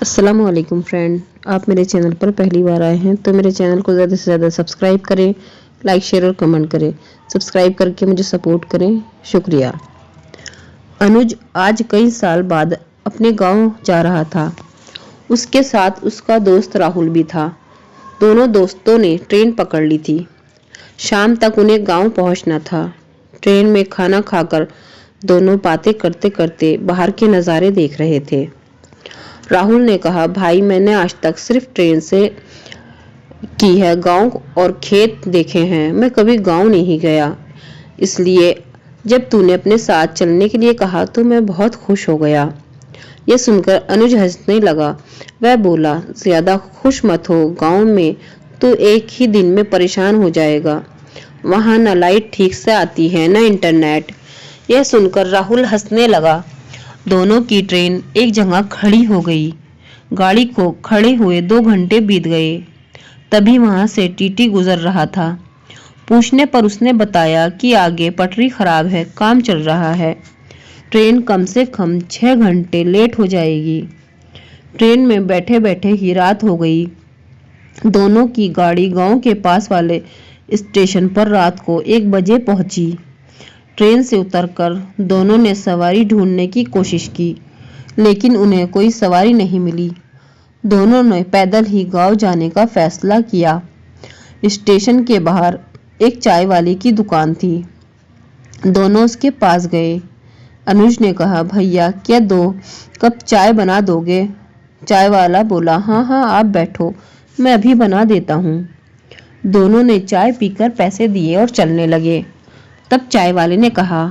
अस्सलामुअलैकुम फ्रेंड, आप मेरे चैनल पर पहली बार आए हैं तो मेरे चैनल को ज़्यादा से ज़्यादा सब्सक्राइब करें, लाइक शेयर और कमेंट करें। सब्सक्राइब करके मुझे सपोर्ट करें, शुक्रिया। अनुज आज कई साल बाद अपने गांव जा रहा था। उसके साथ उसका दोस्त राहुल भी था। दोनों दोस्तों ने ट्रेन पकड़ ली थी। शाम तक उन्हें गांव पहुंचना था। ट्रेन में खाना खाकर दोनों बातें करते करते बाहर के नज़ारे देख रहे थे। राहुल ने कहा, भाई मैंने आज तक सिर्फ ट्रेन से की है, गांव और खेत देखे हैं, मैं कभी गांव नहीं गया। इसलिए जब तूने अपने साथ चलने के लिए कहा तो मैं बहुत खुश हो गया। यह सुनकर अनुज हंसने लगा। वह बोला, ज्यादा खुश मत हो, गांव में तो एक ही दिन में परेशान हो जाएगा। वहां न लाइट ठीक से आती है न इंटरनेट। यह सुनकर राहुल हंसने लगा। दोनों की ट्रेन एक जगह खड़ी हो गई। गाड़ी को खड़े हुए 2 घंटे बीत गए। तभी वहां से टीटी गुजर रहा था। पूछने पर उसने बताया कि आगे पटरी खराब है, काम चल रहा है, ट्रेन कम से कम 6 घंटे लेट हो जाएगी। ट्रेन में बैठे बैठे ही रात हो गई। दोनों की गाड़ी गांव के पास वाले स्टेशन पर रात को 1 बजे पहुंची। ट्रेन से उतरकर दोनों ने सवारी ढूंढने की कोशिश की, लेकिन उन्हें कोई सवारी नहीं मिली। दोनों ने पैदल ही गांव जाने का फैसला किया। स्टेशन के बाहर एक चाय वाले की दुकान थी। दोनों उसके पास गए। अनुज ने कहा, भैया क्या 2 कप चाय बना दोगे? चाय वाला बोला, हाँ हाँ आप बैठो, मैं अभी बना देता हूँ। दोनों ने चाय पीकर पैसे दिए और चलने लगे। तब चाय वाले ने कहा,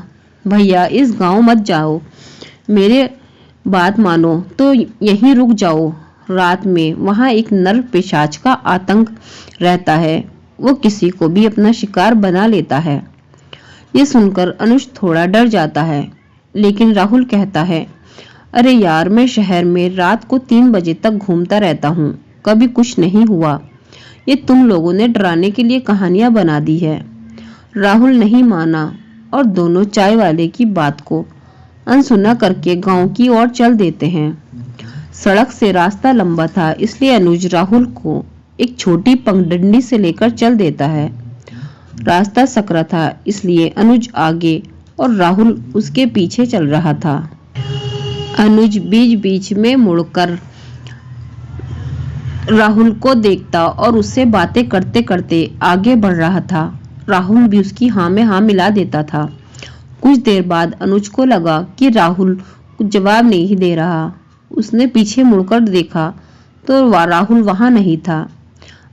भैया इस गांव मत जाओ, मेरे बात मानो तो यहीं रुक जाओ। रात में वहां एक नर पिशाच का आतंक रहता है, वो किसी को भी अपना शिकार बना लेता है। ये सुनकर अनुज थोड़ा डर जाता है, लेकिन राहुल कहता है, अरे यार मैं शहर में रात को 3 बजे तक घूमता रहता हूँ, कभी कुछ नहीं हुआ। ये तुम लोगों ने डराने के लिए कहानियां बना दी है। राहुल नहीं माना और दोनों चाय वाले की बात को अनसुना करके गांव की ओर चल देते हैं। सड़क से रास्ता लंबा था, इसलिए अनुज राहुल को एक छोटी पगडंडी से लेकर चल देता है। रास्ता सकरा था, इसलिए अनुज आगे और राहुल उसके पीछे चल रहा था। अनुज बीच बीच में मुड़कर राहुल को देखता और उससे बातें करते करते आगे बढ़ रहा था। राहुल भी उसकी हाँ में हाँ मिला देता था। कुछ देर बाद अनुज को लगा कि राहुल कुछ जवाब नहीं दे रहा। उसने पीछे मुड़कर देखा तो राहुल वहां नहीं था।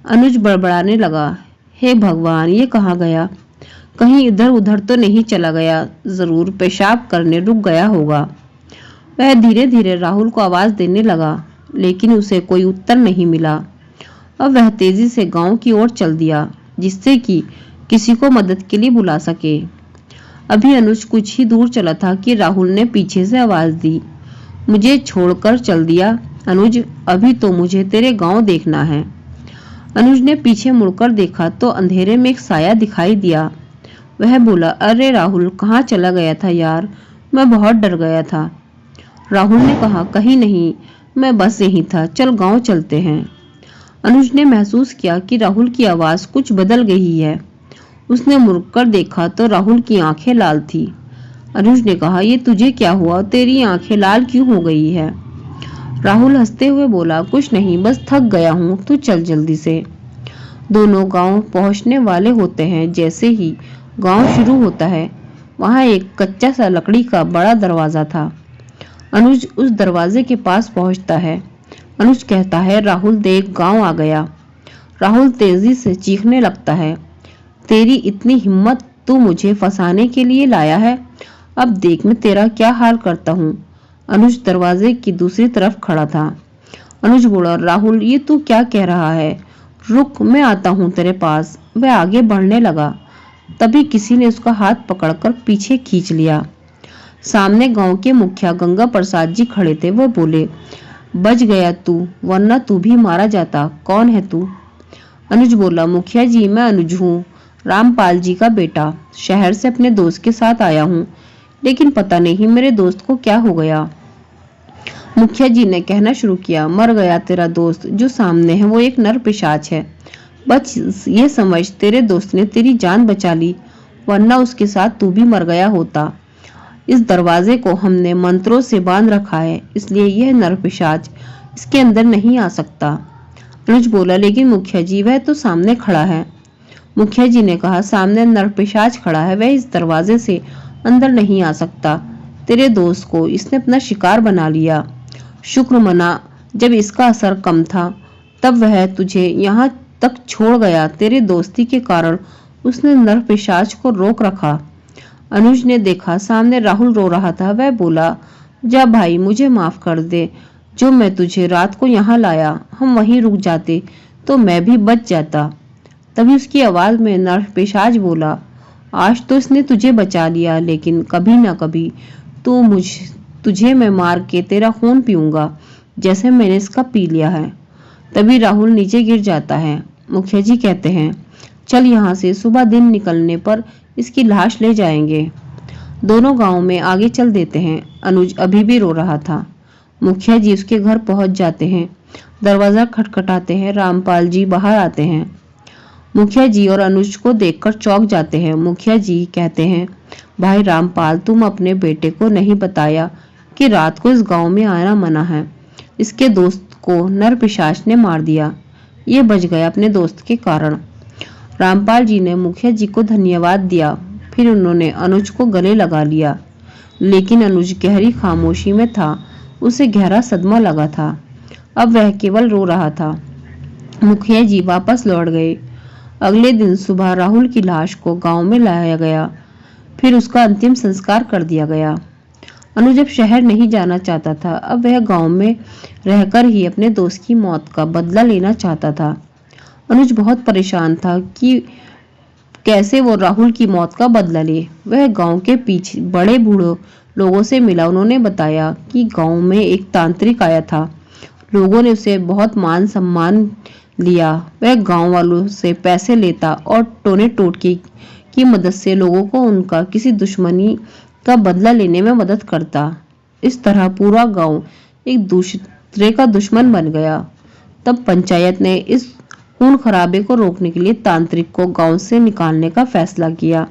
अनुज बड़बड़ाने लगा, हे भगवान, ये कहाँ गया? कहीं इधर उधर तो नहीं चला गया, जरूर पेशाब करने रुक गया होगा। वह धीरे धीरे राहुल को आवाज देने लगा, लेकिन उसे कोई उत्तर नहीं मिला। अब वह तेजी से गांव की ओर चल दिया, जिससे कि किसी को मदद के लिए बुला सके। अभी अनुज कुछ ही दूर चला था कि राहुल ने पीछे से आवाज दी, मुझे छोड़कर चल दिया अनुज, अभी तो मुझे तेरे गांव देखना है। अनुज ने पीछे मुड़कर देखा तो अंधेरे में एक साया दिखाई दिया। वह बोला, अरे राहुल कहाँ चला गया था यार, मैं बहुत डर गया था। राहुल ने कहा, कहीं नहीं, मैं बस यहीं था, चल गांव चलते हैं। अनुज ने महसूस किया कि राहुल की आवाज कुछ बदल गई है। उसने मुड़कर देखा तो राहुल की आंखें लाल थी। अनुज ने कहा, ये तुझे क्या हुआ, तेरी आंखें लाल क्यों हो गई है? राहुल हंसते हुए बोला, कुछ नहीं, बस थक गया हूँ, तू चल जल्दी से। दोनों गांव पहुंचने वाले होते हैं। जैसे ही गांव शुरू होता है, वहां एक कच्चा सा लकड़ी का बड़ा दरवाजा था। अनुज उस दरवाजे के पास पहुंचता है। अनुज कहता है, राहुल देख, गांव आ गया। राहुल तेजी से चीखने लगता है, तेरी इतनी हिम्मत, तू मुझे फंसाने के लिए लाया है, अब देख मैं तेरा क्या हाल करता हूँ। अनुज दरवाजे की दूसरी तरफ खड़ा था। अनुज बोला, राहुल ये तू क्या कह रहा है, रुक मैं आता हूँ तेरे पास। वह आगे बढ़ने लगा, तभी किसी ने उसका हाथ पकड़कर पीछे खींच लिया। सामने गांव के मुखिया गंगा प्रसाद जी खड़े थे। वो बोले, बच गया तू, वरना तू भी मारा जाता, कौन है तू? अनुज बोला, मुखिया जी मैं अनुज हूँ, रामपाल जी का बेटा, शहर से अपने दोस्त के साथ आया हूँ, लेकिन पता नहीं मेरे दोस्त को क्या हो गया। मुखिया जी ने कहना शुरू किया, मर गया तेरा दोस्त जो सामने है वो एक नर पिशाच है। बस ये समझ तेरे दोस्त ने तेरी जान बचा ली, वरना उसके साथ तू भी मर गया होता। इस दरवाजे को हमने मंत्रों से बांध रखा है, इसलिए यह नर पिशाच इसके अंदर नहीं आ सकता। अनुज बोला, लेकिन मुखिया जी वह तो सामने खड़ा है। मुखिया जी ने कहा, सामने नर पिशाच खड़ा है, वह इस दरवाजे से अंदर नहीं आ सकता। तेरे दोस्त को इसने अपना शिकार बना लिया। शुक्र मना, जब इसका असर कम था तब वह तुझे यहाँ तक छोड़ गया। तेरे दोस्ती के कारण उसने नर पिशाच को रोक रखा। अनुज ने देखा सामने राहुल रो रहा था। वह बोला, जा भाई, मुझे माफ कर दे। जो मैं तुझे रात को यहाँ लाया, हम वहीं रुक जाते तो मैं भी बच जाता। तभी उसकी आवाज में नर पिशाच बोला, आज तो इसने तुझे बचा लिया, लेकिन कभी ना कभी तुझे मैं मार के तेरा खून पीऊंगा, जैसे मैंने इसका पी लिया है। तभी राहुल नीचे गिर जाता है। मुखिया जी कहते हैं, चल यहाँ से, सुबह दिन निकलने पर इसकी लाश ले जाएंगे। दोनों गांव में आगे चल देते हैं। अनुज अभी भी रो रहा था। मुखिया जी उसके घर पहुंच जाते हैं। दरवाजा खटखटाते हैं। रामपाल जी बाहर आते हैं। मुखिया जी और अनुज को देखकर चौंक जाते हैं। मुखिया जी कहते हैं, भाई रामपाल, तुम अपने बेटे को नहीं बताया कि रात को इस गांव में आना मना है। इसके दोस्त को नर पिशाच ने मार दिया। ये बच गया अपने दोस्त के कारण। रामपाल जी ने मुखिया जी को धन्यवाद दिया। फिर उन्होंने अनुज को गले लगा लिया, लेकिन अनुज गहरी खामोशी में था। उसे गहरा सदमा लगा था। अब वह केवल रो रहा था। मुखिया जी वापस लौट गए। अगले दिन सुबह राहुल की लाश को गांव में लाया गया। फिर उसका अंतिम संस्कार कर दिया गया। अनुज अब शहर नहीं जाना चाहता था। अब वह गांव में रहकर ही अपने दोस्त की मौत का बदला लेना चाहता था। अनुज बहुत परेशान था कि कैसे वो राहुल की मौत का बदला ले। वह गांव के पीछे बड़े बूढ़े लोगों से मिला। उन्होंने बताया कि गांव में एक तांत्रिक आया था। लोगों ने उसे बहुत मान सम्मान लिया। वह गांव वालों से पैसे लेता और टोने टोटके की मदद से लोगों को उनका किसी दुश्मनी का बदला लेने में मदद करता। इस तरह पूरा गांव एक दूसरे का दुश्मन बन गया। तब पंचायत ने इस खून खराबे को रोकने के लिए तांत्रिक को गांव से निकालने का फैसला किया,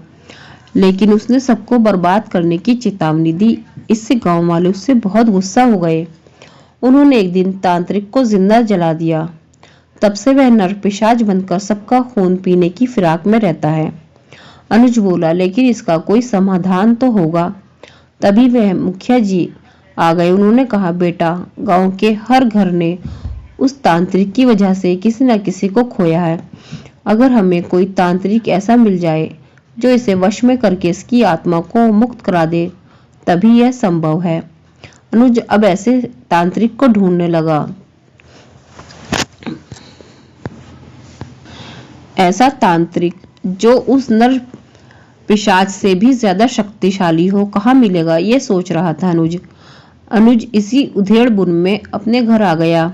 लेकिन उसने सबको बर्बाद करने की चेतावनी दी। इससे गांव वाले उससे बहुत गुस्सा हो गए। उन्होंने एक दिन तांत्रिक को जिंदा जला दिया। तब से वह नरपिशाच बनकर सबका खून पीने की फिराक में रहता है। अनुज बोला, लेकिन इसका कोई समाधान तो होगा। तभी वह मुखिया जी आ गए। उन्होंने कहा, बेटा, गांव के हर घर ने उस तांत्रिक की वजह से किसी न किसी को खोया है। अगर हमें कोई तांत्रिक ऐसा मिल जाए जो इसे वश में करके इसकी आत्मा को मुक्त करा दे, तभी यह संभव है। अनुज अब ऐसे तांत्रिक को ढूंढने लगा। ऐसा तांत्रिक जो उस नर पिशाच से भी ज्यादा शक्तिशाली हो, कहाँ मिलेगा, ये सोच रहा था अनुज इसी उधेड़ बुन में अपने घर आ गया।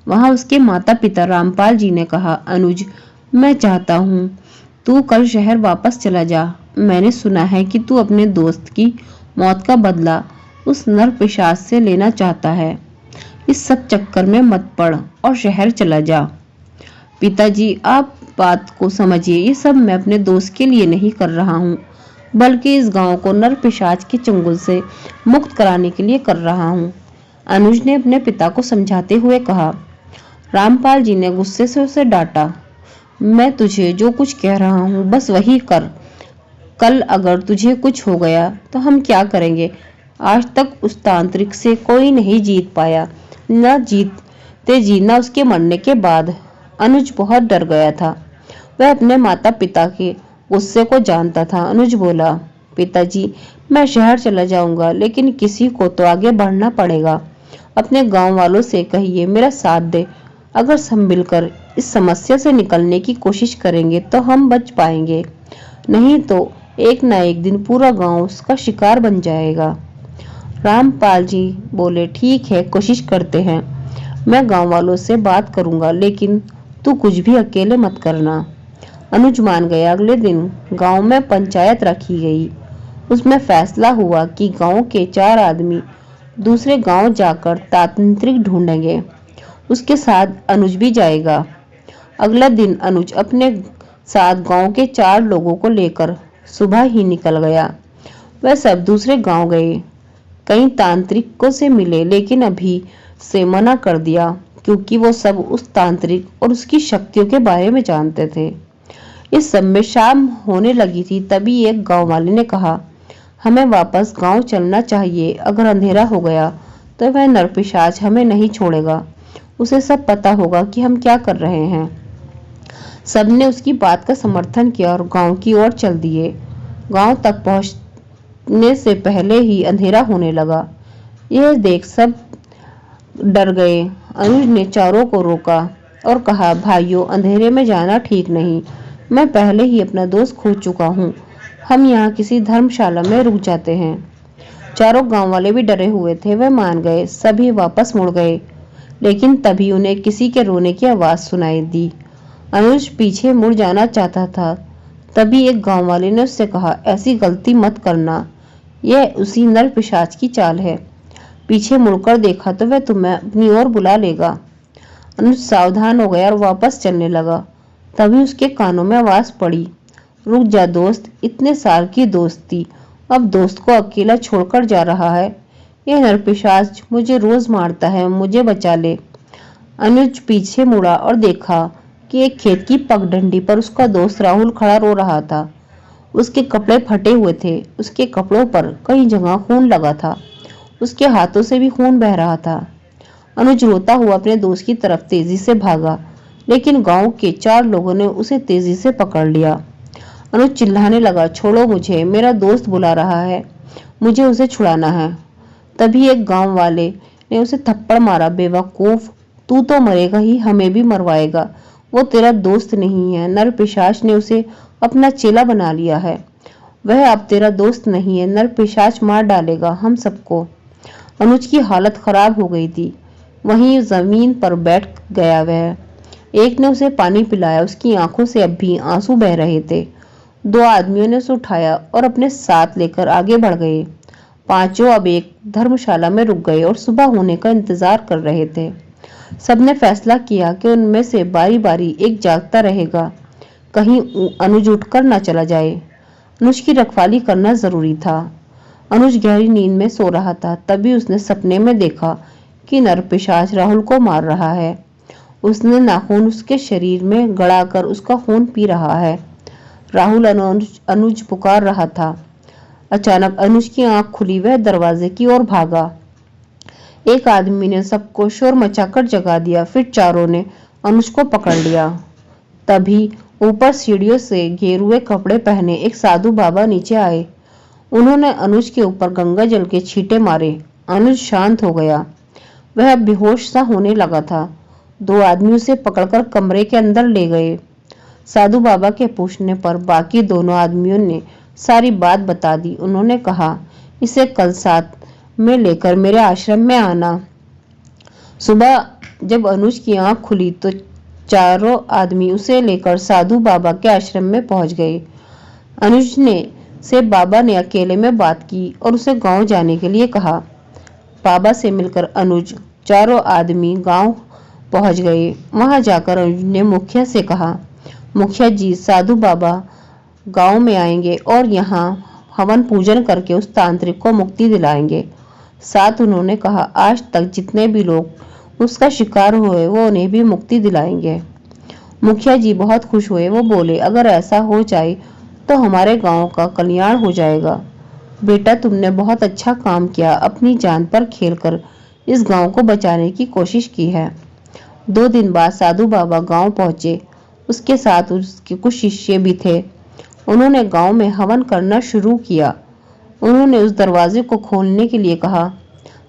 वहां उसके माता पिता रामपाल जी ने कहा, अनुज, मैं चाहता हूँ तू कल शहर वापस चला जा। मैंने सुना है कि तू अपने दोस्त की मौत का बदला उस नर पिशाच से लेना चाहता है। इस सब चक्कर में मत पड़ और शहर चला जा। पिताजी, आप बात को समझिए। ये सब मैं अपने दोस्त के लिए नहीं कर रहा हूँ, बल्कि इस गांव को नर पिशाच के चंगुल से मुक्त कराने के लिए कर रहा हूँ। अनुज ने अपने पिता को समझाते हुए कहा। रामपाल जी ने गुस्से से उसे डांटा। मैं तुझे जो कुछ कह रहा हूँ बस वही कर। कल अगर तुझे कुछ हो गया तो हम क्या करेंगे? आज तक उस तांत्रिक से कोई नहीं जीत पाया, न जीतते जी न उसके मरने के बाद। अनुज बहुत डर गया था। वह अपने माता पिता के गुस्से को जानता था। अनुज बोला, पिताजी, मैं शहर चला जाऊंगा, लेकिन किसी को तो आगे बढ़ना पड़ेगा। अपने गांव वालों से कहिए मेरा साथ दे। अगर सब मिलकर इस समस्या से निकलने की कोशिश करेंगे तो हम बच पाएंगे, नहीं तो एक ना एक दिन पूरा गांव उसका शिकार बन जाएगा। रामपाल जी बोले, ठीक है, कोशिश करते हैं। मैं गांव वालों से बात करूंगा, लेकिन तू कुछ भी अकेले मत करना। अनुज मान गया। अगले दिन गांव में पंचायत रखी गई। उसमें फैसला हुआ कि गांव के 4 आदमी दूसरे गांव जाकर तांत्रिक ढूंढेंगे। उसके साथ अनुज भी जाएगा। अगला दिन अनुज अपने साथ गांव के 4 लोगों को लेकर सुबह ही निकल गया। वह सब दूसरे गांव गए। कई तांत्रिकों से मिले, लेकिन अभी से मना कर दिया क्योंकि वो सब उस तांत्रिक और उसकी शक्तियों के बारे में जानते थे। इस सब में शाम होने लगी थी, तभी एक गांव वाले ने कहा, हमें वापस गांव चलना चाहिए। अगर अंधेरा हो गया तो वह नरपिशाच हमें नहीं छोड़ेगा। उसे सब पता होगा कि हम क्या कर रहे हैं। सबने उसकी बात का समर्थन किया और गांव की ओर चल दिए। गांव तक पहुंचने से पहले ही अंधेरा होने लगा। यह देख सब डर गए। अनुज ने चारों को रोका और कहा, भाइयों, अंधेरे में जाना ठीक नहीं। मैं पहले ही अपना दोस्त खो चुका हूँ। हम यहाँ किसी धर्मशाला में रुक जाते हैं। चारों गांव वाले भी डरे हुए थे। वे मान गए। सभी वापस मुड़ गए, लेकिन तभी उन्हें किसी के रोने की आवाज सुनाई दी। अनुज पीछे मुड़ जाना चाहता था, तभी एक गांव वाले ने उससे कहा, ऐसी गलती मत करना, यह उसी नर पिशाच की चाल है। पीछे मुड़कर देखा तो वह तुम्हें अपनी ओर बुला लेगा। अनुज सावधान हो गया और वापस चलने लगा। तभी उसके कानों में आवाज पड़ी, रुक जा दोस्त, इतने साल की दोस्ती, अब दोस्त को अकेला छोड़कर जा रहा है। यह नरपिशाच मुझे रोज मारता है, मुझे बचा ले। अनुज पीछे मुड़ा और देखा कि एक खेत की पगडंडी पर उसका दोस्त राहुल खड़ा रो रहा था। उसके कपड़े फटे हुए थे। उसके कपड़ों पर कई जगह खून लगा था। उसके हाथों से भी खून बह रहा था। अनुज रोता हुआ अपने दोस्त की तरफ तेजी से भागा, लेकिन गांव के 4 लोगों ने उसे तेजी से पकड़ लिया। अनुज चिल्लाने लगा, छोड़ो मुझे, मेरा दोस्त बुला रहा है, मुझे उसे छुड़ाना है। तभी एक गांव वाले ने उसे थप्पड़ मारा, बेवकूफ, तू तो मरेगा ही, हमें भी मरवाएगा। वो तेरा दोस्त नहीं है, नर पिशाच ने उसे अपना चेला बना लिया है। वह अब तेरा दोस्त नहीं है, नर पिशाच मार डालेगा हम सबको। अनुज की हालत खराब हो गई थी। वहीं जमीन पर बैठ गया वह। एक ने उसे पानी पिलाया। उसकी आंखों से अब भी आंसू बह रहे थे। 2 आदमियों ने उसे उठाया और अपने साथ लेकर आगे बढ़ गए। 5 अब एक धर्मशाला में रुक गए और सुबह होने का इंतजार कर रहे थे। सबने फैसला किया कि उनमें से बारी बारी एक जागता रहेगा, कहीं अनुज उठकर न चला जाए। अनुज की रखवाली करना जरूरी था। अनुज गहरी नींद में सो रहा था, तभी उसने सपने में देखा कि नरपिशाच राहुल को मार रहा है। उसने नाखून उसके शरीर में गड़ाकर उसका खून पी रहा है। राहुल अनुज पुकार रहा था। अचानक अनुज की आंख खुली। वह दरवाजे की ओर भागा। एक आदमी ने सबको शोर मचाकर जगा दिया। फिर चारों ने अनुज को पकड़ लिया। तभी ऊपर सीढ़ियों से गेरुए कपड़े पहने एक साधु बाबा नीचे आए। उन्होंने अनुज के ऊपर गंगा जल के छींटे मारे। अनुज शांत हो गया। वह अब बेहोश सा होने लगा था। 2 आदमी उसे पकड़कर कमरे के अंदर ले गए। साधु बाबा के पूछने पर बाकी दोनों आदमियों ने सारी बात बता दी। उन्होंने कहा, इसे कल साथ में लेकर मेरे आश्रम में आना। सुबह जब अनुज की आंख खुली तो चारों आदमी उसे लेकर साधु बाबा के आश्रम में पहुंच गए। अनुज से बाबा ने अकेले में बात की और उसे गांव जाने के लिए कहा। बाबा से मिलकर अनुज, चारों आदमी गांव पहुंच गए। वहां जाकर अनुज ने मुखिया से कहा, मुखिया जी, साधु बाबा गांव में आएंगे और यहाँ हवन पूजन करके उस तांत्रिक को मुक्ति दिलाएंगे। साथ उन्होंने कहा, आज तक जितने भी लोग उसका शिकार हुए वो उन्हें भी मुक्ति दिलाएंगे। मुखिया जी बहुत खुश हुए। वो बोले, अगर ऐसा हो जाए तो हमारे गांव का कल्याण हो जाएगा। बेटा, तुमने बहुत अच्छा काम किया, अपनी जान पर खेलकर इस गांव को बचाने की कोशिश की है। 2 दिन बाद साधु बाबा गांव पहुंचे। उसके साथ उसके कुछ शिष्य भी थे। उन्होंने गांव में हवन करना शुरू किया। उन्होंने उस दरवाजे को खोलने के लिए कहा।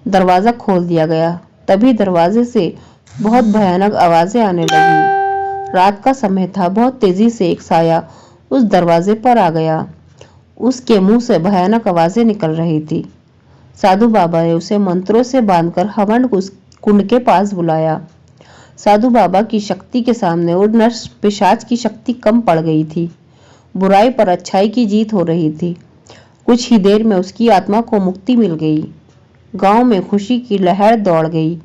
दरवाजा खोल दिया गया। तभी दरवाजे से बहुत भयानक आवाजें आने लगी। रात का समय था। बहुत तेजी से एक साया उस दरवाजे पर आ गया। उसके मुंह से भयानक आवाजें निकल रही थी। साधु बाबा ने उसे मंत्रों से बांधकर हवन कुंड के पास बुलाया। साधु बाबा की शक्ति के सामने उस नर पिशाच की शक्ति कम पड़ गई थी। बुराई पर अच्छाई की जीत हो रही थी। कुछ ही देर में उसकी आत्मा को मुक्ति मिल गई। गांव में खुशी की लहर दौड़ गई।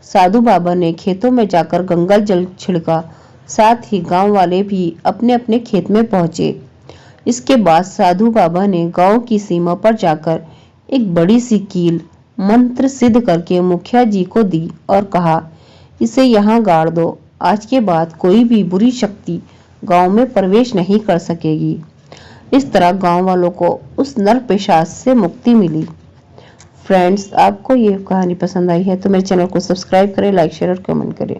साधु बाबा ने खेतों में जाकर गंगा जल छिड़का, साथ ही गांव वाले भी अपने अपने खेत में पहुंचे। इसके बाद साधु बाबा ने गांव की सीमा पर जाकर एक बड़ी सी कील मंत्र सिद्ध करके मुखिया जी को दी और कहा, इसे यहाँ गाड़ दो। आज के बाद कोई भी बुरी शक्ति गांव में प्रवेश नहीं कर सकेगी। इस तरह गांव वालों को उस नर पिशाच से मुक्ति मिली। फ्रेंड्स, आपको ये कहानी पसंद आई है तो मेरे चैनल को सब्सक्राइब करें, लाइक शेयर और कमेंट करें।